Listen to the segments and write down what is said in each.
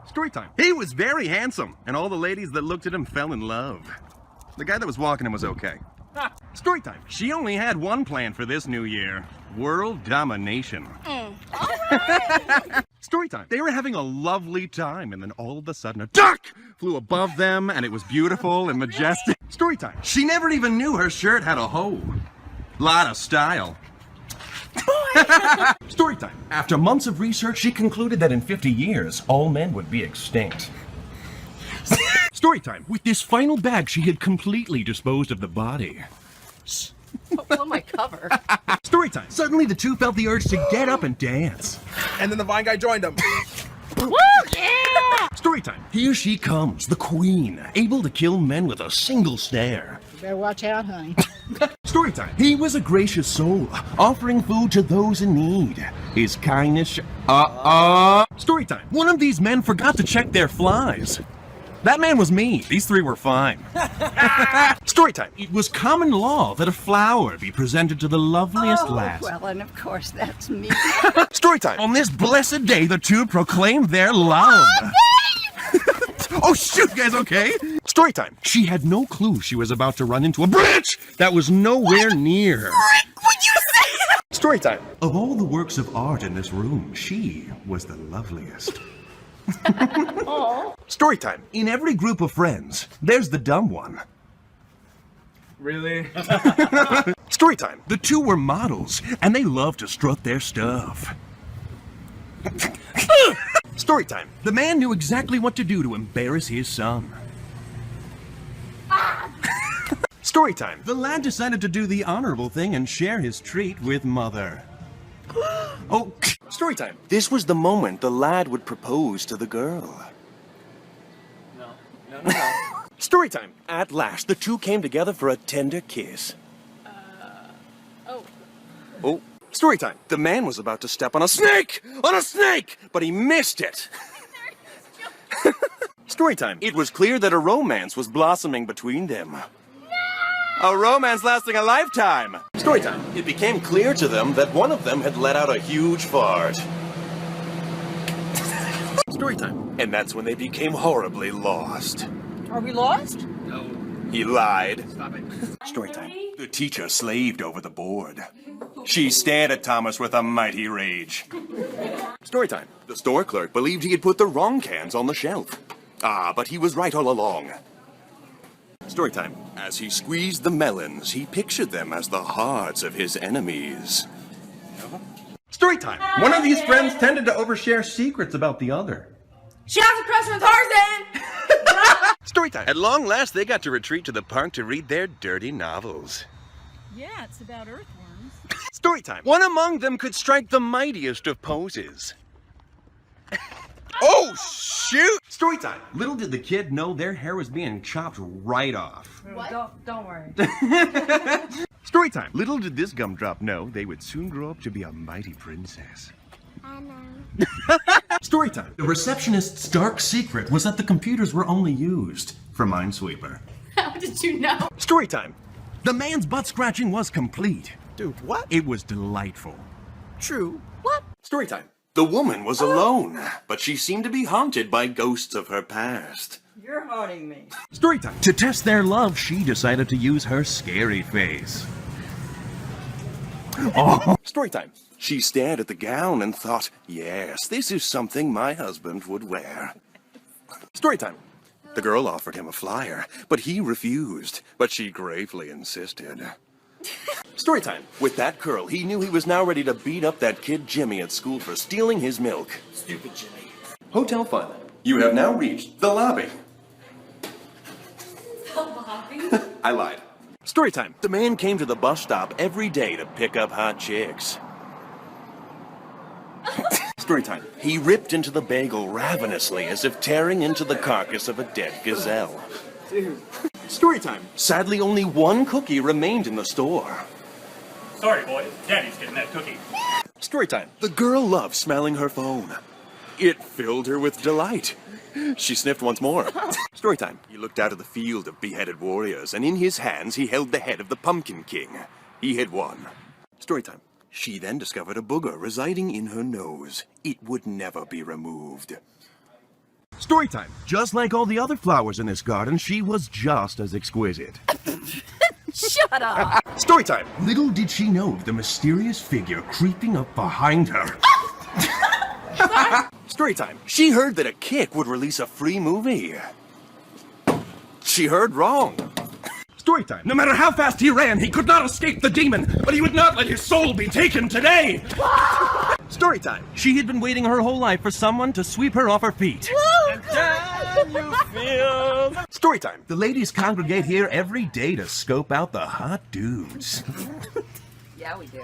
Story time. He was very handsome, and all the ladies that looked at him fell in love. The guy that was walking him was okay. Story time. She only had one plan for this new year. World domination. All right. Story time. They were having a lovely time, and then all of a sudden a duck flew above them, and it was beautiful and majestic. Story time. She never even knew her shirt had a hole. Lot of style. Story time. After months of research, she concluded that in 50 years, all men would be extinct. Story time. With this final bag, she had completely disposed of the body. Don't blow my cover. Story time. Suddenly, the two felt the urge to get up and dance. And then the vine guy joined them. Woo! Yeah! Story time. Here she comes, the queen, able to kill men with a single stare. You better watch out, honey. Story time. He was a gracious soul, offering food to those in need. His kindness. Story time. One of these men forgot to check their flies. That man was me. These three were fine. Story time. It was common law that a flower be presented to the loveliest lass. Well, and of course that's me. Story time. On this blessed day, the two proclaimed their love. Oh, shoot, guys, okay? Story time. She had no clue she was about to run into a bridge that was nowhere near. What'd you say? Story time. Of all the works of art in this room, she was the loveliest. Story time. In every group of friends, there's the dumb one. Really? Story time. The two were models, and they loved to strut their stuff. Story time. The man knew exactly what to do to embarrass his son. Story time. The lad decided to do the honorable thing and share his treat with mother. Oh, story time. This was the moment the lad would propose to the girl. No. Story time. At last, the two came together for a tender kiss. Oh. Story time. The man was about to step on a snake! On a snake! But he missed it. Story time. It was clear that a romance was blossoming between them. A romance lasting a lifetime. Story time. It became clear to them that one of them had let out a huge fart. Story time. And that's when they became horribly lost. Are we lost? No. He lied. Stop it. Story time. The teacher slaved over the board. She stared at Thomas with a mighty rage. Story time. The store clerk believed he had put the wrong cans on the shelf. But he was right all along. Story time. As he squeezed the melons, he pictured them as the hearts of his enemies. Story time. One of these friends tended to overshare secrets about the other. She has a crush on Tarzan! Story time. At long last, they got to retreat to the park to read their dirty novels. Yeah, it's about earthworms. Story time. One among them could strike the mightiest of poses. Oh, shoot! Story time. Little did the kid know their hair was being chopped right off. What? Don't worry. Story time. Little did this gumdrop know they would soon grow up to be a mighty princess. I know. Story time. The receptionist's dark secret was that the computers were only used for Minesweeper. How did you know? Story time. The man's butt scratching was complete. Dude, what? It was delightful. True. What? Story time. The woman was alone, but she seemed to be haunted by ghosts of her past. You're haunting me. Story time. To test their love, she decided to use her scary face. Oh. Story time. She stared at the gown and thought, yes, this is something my husband would wear. Story time. The girl offered him a flyer, but he refused, but she gravely insisted. Story time. With that curl, he knew he was now ready to beat up that kid Jimmy at school for stealing his milk. Stupid Jimmy. Hotel fun. You have now reached the lobby. The lobby? I lied. Story time. The man came to the bus stop every day to pick up hot chicks. Story time. He ripped into the bagel ravenously as if tearing into the carcass of a dead gazelle. Dude. Story time. Sadly, only one cookie remained in the store. Sorry, boys. Daddy's getting that cookie. Story time. The girl loved smelling her phone. It filled her with delight. She sniffed once more. Story time. He looked out of the field of beheaded warriors, and in his hands he held the head of the Pumpkin King. He had won. Story time. She then discovered a booger residing in her nose. It would never be removed. Story time. Just like all the other flowers in this garden, she was just as exquisite. Shut up. Story time. Little did she know the mysterious figure creeping up behind her. Story time. She heard that a kick would release a free movie. She heard wrong. Story time. No matter how fast he ran, he could not escape the demon, but he would not let his soul be taken today. Story time. She had been waiting her whole life for someone to sweep her off her feet. Story time. The ladies congregate here every day to scope out the hot dudes. Yeah, we do.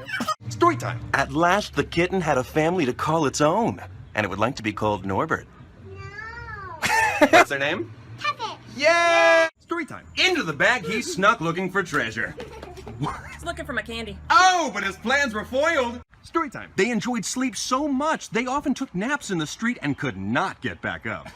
Story time. At last, the kitten had a family to call its own, and it would like to be called Norbert. No. What's their name? Puppet. Yeah! Story time. Into the bag he snuck looking for treasure. He's looking for my candy. Oh, but his plans were foiled. Story time. They enjoyed sleep so much, they often took naps in the street and could not get back up.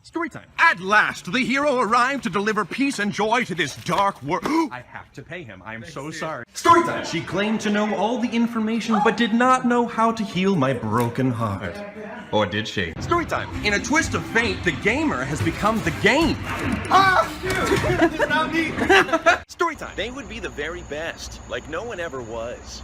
Story time. At last, the hero arrived to deliver peace and joy to this dark world. I have to pay him. I am so sorry. Story time. She claimed to know all the information, but did not know how to heal my broken heart. Or did she? Story time. In a twist of fate, the gamer has become the game. Ah! It's not me. Story time. They would be the very best, like no one ever was.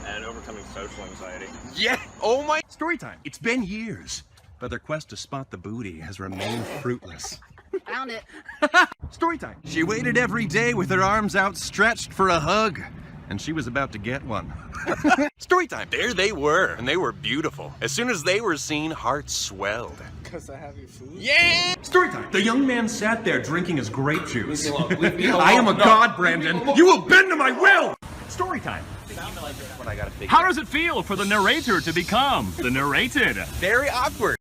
And overcoming social anxiety. Yeah. Oh my. Story time. It's been years, but their quest to spot the booty has remained fruitless. Found it. Story time. She waited every day with her arms outstretched for a hug, and she was about to get one. Story time. There they were, and they were beautiful. As soon as they were seen, hearts swelled. Because I have your food? Yeah! Story time. The young man sat there drinking his grape juice. Leave me alone. Leave me alone. I am a god, Brandon. You will bend to my will! Story time. What I gotta figure How does it feel for the narrator to become the narrated? Very awkward.